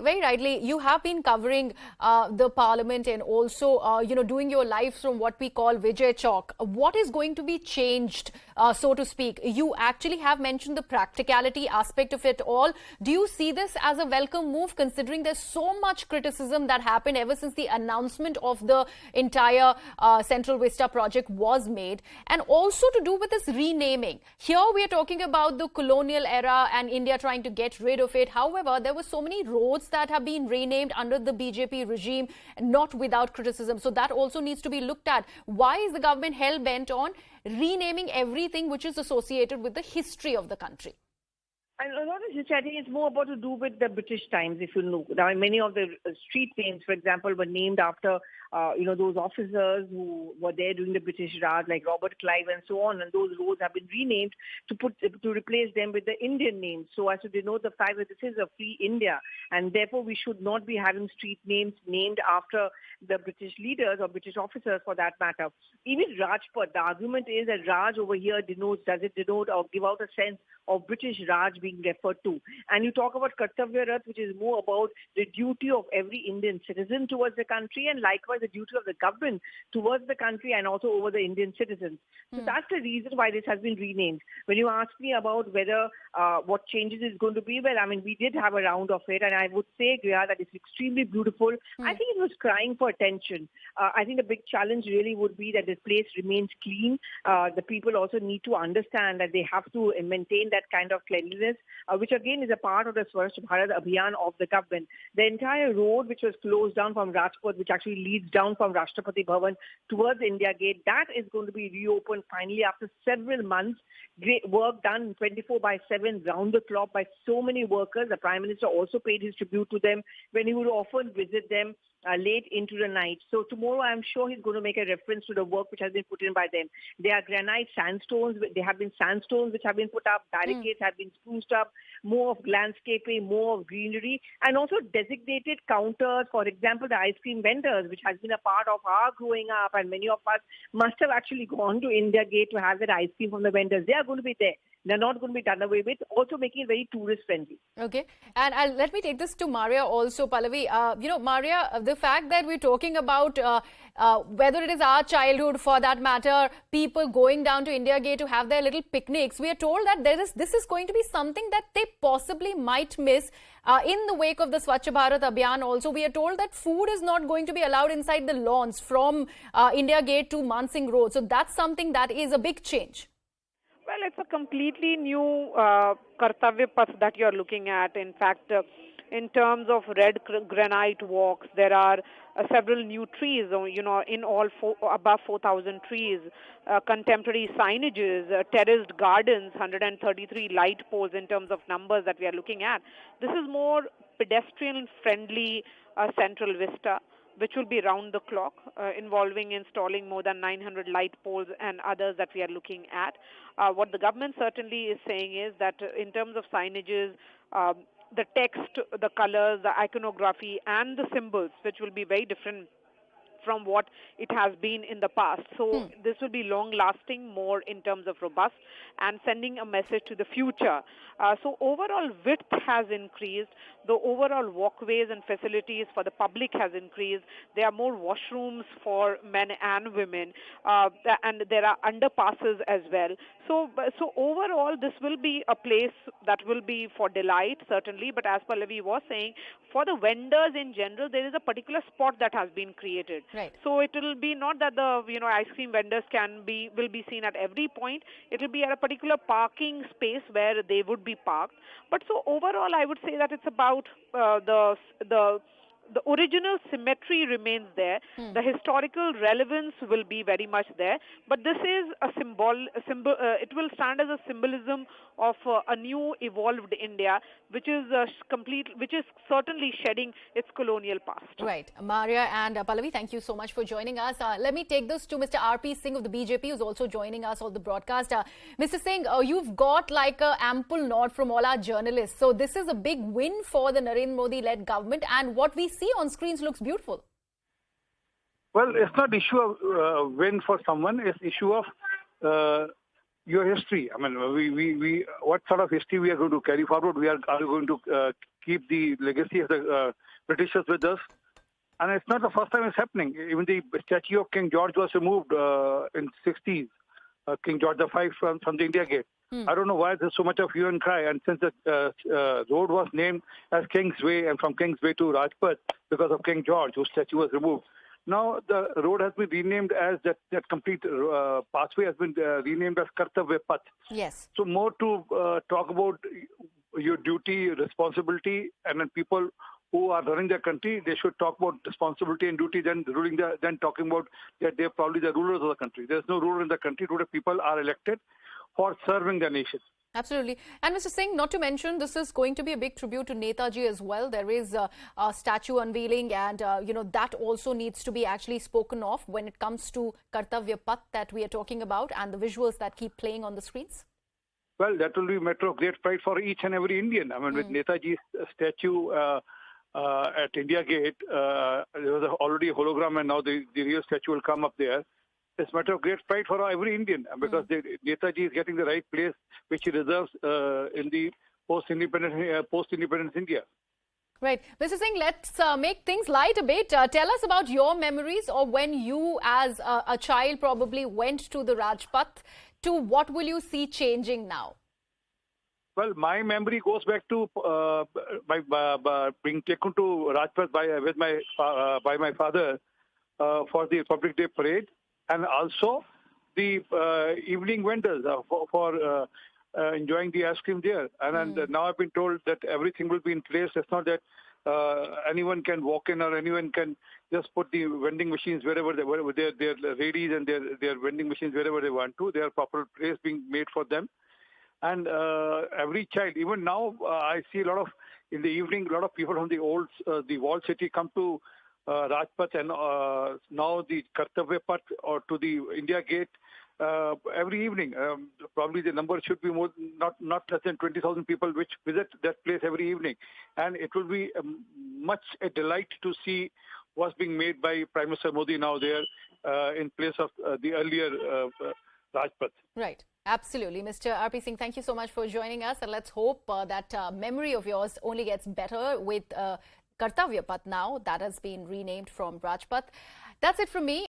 very rightly, you have been covering the parliament and also, doing your lives from what we call Vijay Chowk. What is going to be changed, so to speak? You actually have mentioned the practicality aspect of it all. Do you see this as a welcome move, considering there's so much criticism that happened ever since the announcement of the entire Central Vista project was made, and also to do with this renaming? Here we are talking about the colonial era and India trying to get rid of it. However, there were so many roads that have been renamed under the BJP regime, not without criticism. So that also needs to be looked at. Why is the government hell-bent on renaming everything which is associated with the history of the country? And a lot of this, I think, it's more about to do with the British times, if you know. Now, many of the street names, for example, were named after, those officers who were there during the British Raj, like Robert Clive and so on. And those roads have been renamed to replace them with the Indian names, so as to denote the fact that this is a free India. And therefore, we should not be having street names named after the British leaders or British officers, for that matter. Even Rajpath, the argument is that Raj over here does it denote or give out a sense of British Raj being referred to? And you talk about Kartavya Rath, which is more about the duty of every Indian citizen towards the country, and likewise the duty of the government towards the country and also over the Indian citizens. So that's the reason why this has been renamed. When you ask me about whether what changes is going to be, well, I mean, we did have a round of it, and I would say, Griya, that it's extremely beautiful. I think it was crying for attention. I think the big challenge really would be that this place remains clean. The people also need to understand that they have to maintain that kind of cleanliness, which again is a part of the Swachh Bharat Abhiyan of the government. The entire road which was closed down from Rajpath, which actually leads down from Rashtrapati Bhavan towards India Gate, that is going to be reopened finally after several months. Great work done 24/7, round the clock by so many workers. The Prime Minister also paid his tribute to them when he would often visit them late into the night. So tomorrow I'm sure he's going to make a reference to the work which has been put in by them. There are granite sandstones. There have been sandstones which have been put up. Barricades have been spruced up. More of landscaping, more of greenery, and also designated counters. For example, the ice cream vendors, which has been a part of our growing up, and many of us must have actually gone to India Gate to have that ice cream from the vendors. They are going to be there. They're not going to be done away with, also making it very tourist-friendly. Okay. And let me take this to Maria also, Pallavi. Maria, the fact that we're talking about whether it is our childhood, for that matter, people going down to India Gate to have their little picnics, we are told that this is going to be something that they possibly might miss in the wake of the Swachh Bharat Abhiyan. Also, we are told that food is not going to be allowed inside the lawns from India Gate to Mansingh Road. So that's something that is a big change. Well, it's a completely new Kartavya Path that you're looking at. In fact, in terms of red granite walks, there are several new trees, in all above 4,000 trees, contemporary signages, terraced gardens, 133 light poles in terms of numbers that we are looking at. This is more pedestrian-friendly Central Vista, which will be round the clock, involving installing more than 900 light poles and others that we are looking at. What the government certainly is saying is that in terms of signages, the text, the colors, the iconography, and the symbols, which will be very different from what it has been in the past. So this will be long-lasting, more in terms of robust, and sending a message to the future. So overall width has increased. The overall walkways and facilities for the public has increased. There are more washrooms for men and women, and there are underpasses as well. So overall, this will be a place that will be for delight, certainly. But as Pallavi was saying, for the vendors in general, there is a particular spot that has been created. Right. So it will be not that the ice cream vendors will be seen at every point. It will be at a particular parking space where they would be parked. But so overall, I would say that it's about the original symmetry remains there. The historical relevance will be very much there. But this is a symbol. It will stand as a symbolism of a new evolved India, which is certainly shedding its colonial past. Right. Maria and Pallavi, thank you so much for joining us. Let me take this to Mr. R.P. Singh of the BJP, who's also joining us on the broadcast. Mr. Singh, you've got like an ample nod from all our journalists. So this is a big win for the Narendra Modi-led government, and what we see on screens looks beautiful. Well, it's not issue of win for someone. It's issue of your history. I mean, we what sort of history we are going to carry forward? Are we going to keep the legacy of the Britishers with us? And it's not the first time it's happening. Even the statue of King George was removed in 60s, King George V from the India Gate. I don't know why there's so much of hue and cry. And since the road was named as King's Way and from King's Way to Rajpath because of King George, whose statue was removed, now the road has been renamed as that complete pathway has been renamed as Kartavya Path. Yes. So more to talk about your duty, responsibility, and then people who are running their country, they should talk about responsibility and duty than talking about that they're probably the rulers of the country. There's no ruler in the country. Today people are elected for serving the nation. Absolutely. And Mr. Singh, not to mention, this is going to be a big tribute to Netaji as well. There is a statue unveiling and, that also needs to be actually spoken of when it comes to Kartavya Path that we are talking about and the visuals that keep playing on the screens. Well, that will be a matter of great pride for each and every Indian. I mean, with Netaji's statue at India Gate, there was already a hologram and now the real statue will come up there. It's a matter of great pride for every Indian because Netaji is getting the right place which he deserves in the post-independence India. Right. Mr. Singh, let's make things light a bit. Tell us about your memories or when you as a child probably went to the Rajpath to what will you see changing now? Well, my memory goes back to by being taken to Rajpath by my father for the Republic Day parade. And also the evening vendors for enjoying the ice cream there. And now I've been told that everything will be in place. It's not that anyone can walk in or anyone can just put the vending machines wherever their ladies and their vending machines wherever they want to. There are proper place being made for them. And every child, even now, I see in the evening, a lot of people from the walled city come to Rajpath and now the Kartavya Path or to the India Gate every evening. Probably the number should be not less than 20,000 people which visit that place every evening. And it will be much a delight to see what's being made by Prime Minister Modi now there in place of the earlier Rajpath. Right. Absolutely. Mr. R.P. Singh, thank you so much for joining us. And let's hope that memory of yours only gets better with Kartavya Path now that has been renamed from Rajpath. That's it from me.